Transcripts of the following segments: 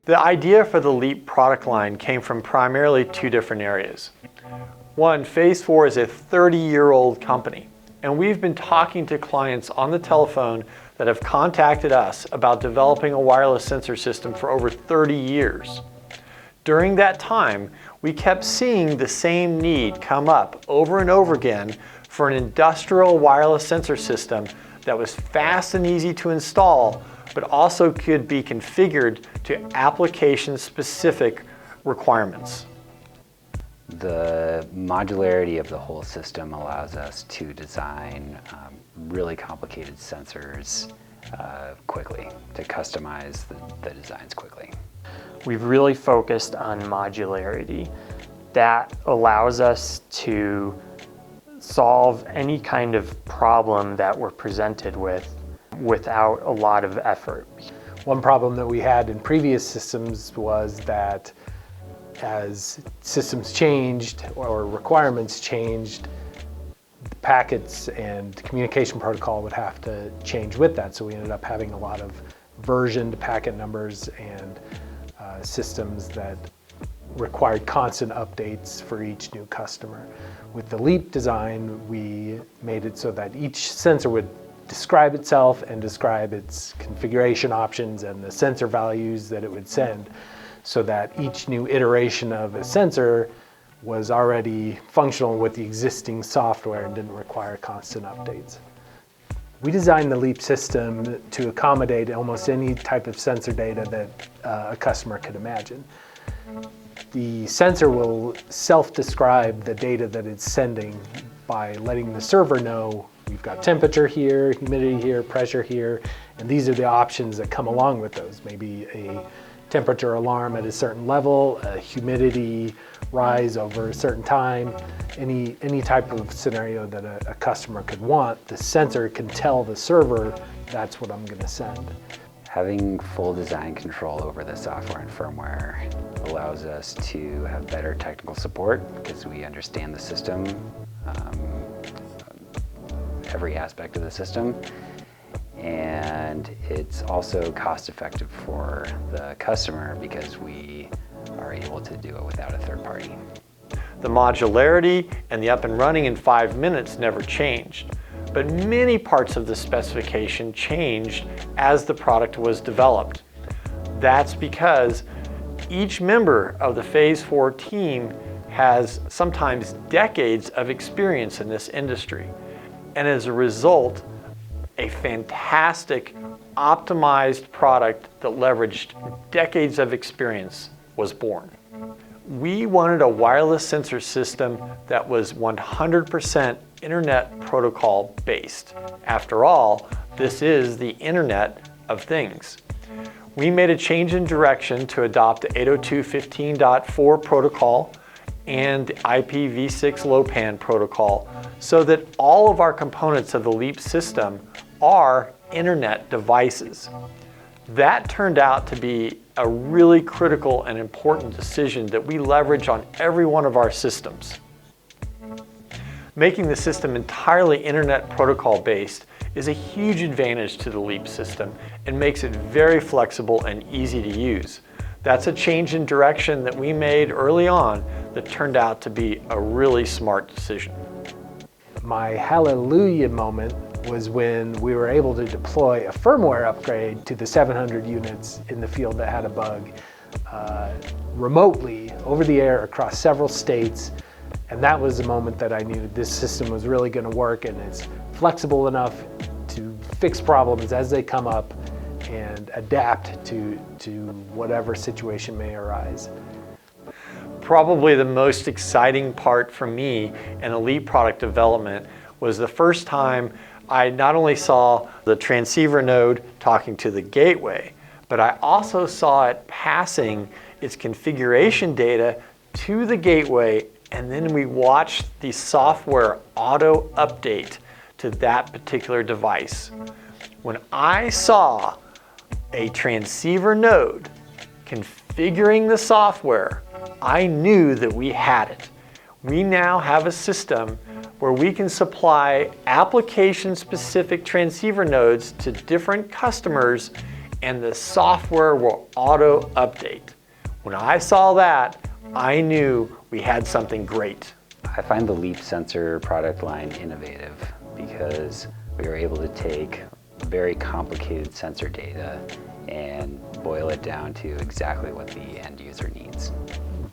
The idea for the LEAP product line came from primarily two different areas. One, Phase 4 is a 30-year-old company, and we've been talking to clients on the telephone that have contacted us about developing a wireless sensor system for over 30 years. During that time, we kept seeing the same need come up over and over again for an industrial wireless sensor system that was fast and easy to install, but also could be configured to application-specific requirements. The modularity of the whole system allows us to design really complicated sensors quickly, to customize the designs quickly. We've really focused on modularity. That allows us to solve any kind of problem that we're presented with without a lot of effort. One problem that we had in previous systems was that as systems changed or requirements changed, the packets and communication protocol would have to change with that. So we ended up having a lot of versioned packet numbers and systems that required constant updates for each new customer. With the LEAP design, we made it so that each sensor would describe itself and describe its configuration options and the sensor values that it would send, so that each new iteration of a sensor was already functional with the existing software and didn't require constant updates. We designed the LEAP system to accommodate almost any type of sensor data that a customer could imagine. The sensor will self-describe the data that it's sending by letting the server know we've got temperature here, humidity here, pressure here, and these are the options that come along with those. Maybe a temperature alarm at a certain level, a humidity rise over a certain time, any type of scenario that a customer could want, the sensor can tell the server that's what I'm going to send. Having full design control over the software and firmware allows us to have better technical support because we understand the system, every aspect of the system, and it's also cost effective for the customer because we are able to do it without a third party. The modularity and the up and running in 5 minutes never changed, but many parts of the specification changed as the product was developed. That's because each member of the Phase 4 team has sometimes decades of experience in this industry, and as a result, a fantastic optimized product that leveraged decades of experience was born. We wanted a wireless sensor system that was 100% Internet Protocol based. After all, this is the Internet of Things. We made a change in direction to adopt the 802.15.4 protocol and the IPv6 LowPan protocol so that all of our components of the LEAP system are Internet devices. That turned out to be a really critical and important decision that we leverage on every one of our systems. Making the system entirely Internet Protocol based is a huge advantage to the LEAP system and makes it very flexible and easy to use. That's a change in direction that we made early on that turned out to be a really smart decision. My hallelujah moment was when we were able to deploy a firmware upgrade to the 700 units in the field that had a bug remotely over the air across several states. And that was the moment that I knew this system was really going to work and it's flexible enough to fix problems as they come up and adapt to whatever situation may arise. Probably the most exciting part for me in a LEAP product development was the first time I not only saw the transceiver node talking to the gateway, but I also saw it passing its configuration data to the gateway, and then we watched the software auto update to that particular device. When I saw a transceiver node configuring the software, I knew that we had it. We now have a system where we can supply application-specific transceiver nodes to different customers and the software will auto update. When I saw that, I knew we had something great. I find the Leap sensor product line innovative because we were able to take very complicated sensor data and boil it down to exactly what the end user needs.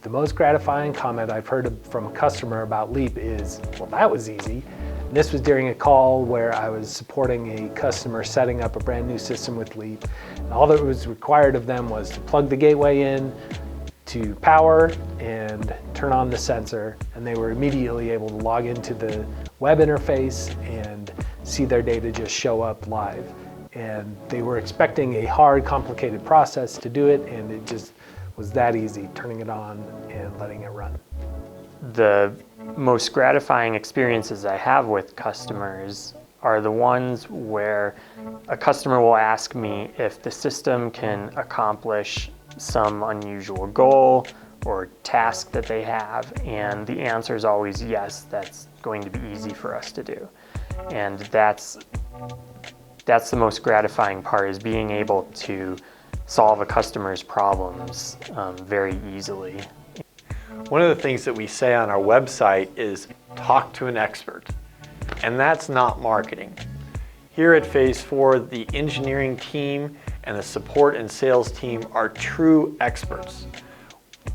The most gratifying comment I've heard from a customer about Leap is, well, that was easy. And this was during a call where I was supporting a customer setting up a brand new system with Leap. And all that was required of them was to plug the gateway in, to power, and turn on the sensor. And they were immediately able to log into the web interface and see their data just show up live. And they were expecting a hard, complicated process to do it, and it just was that easy, turning it on and letting it run. The most gratifying experiences I have with customers are the ones where a customer will ask me if the system can accomplish some unusual goal or task that they have, and the answer is always yes, that's going to be easy for us to do. And that's the most gratifying part, is being able to solve a customer's problems very easily. One of the things that we say on our website is talk to an expert, and that's not marketing. Here at Phase 4, the engineering team and the support and sales team are true experts.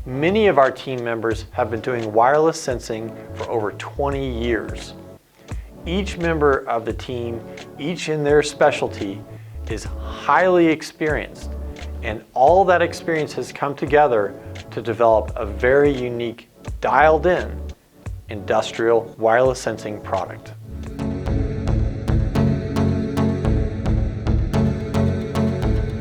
Many of our team members have been doing wireless sensing for over 20 years. Each member of the team, each in their specialty, is highly experienced, and all that experience has come together to develop a very unique, dialed-in industrial wireless sensing product.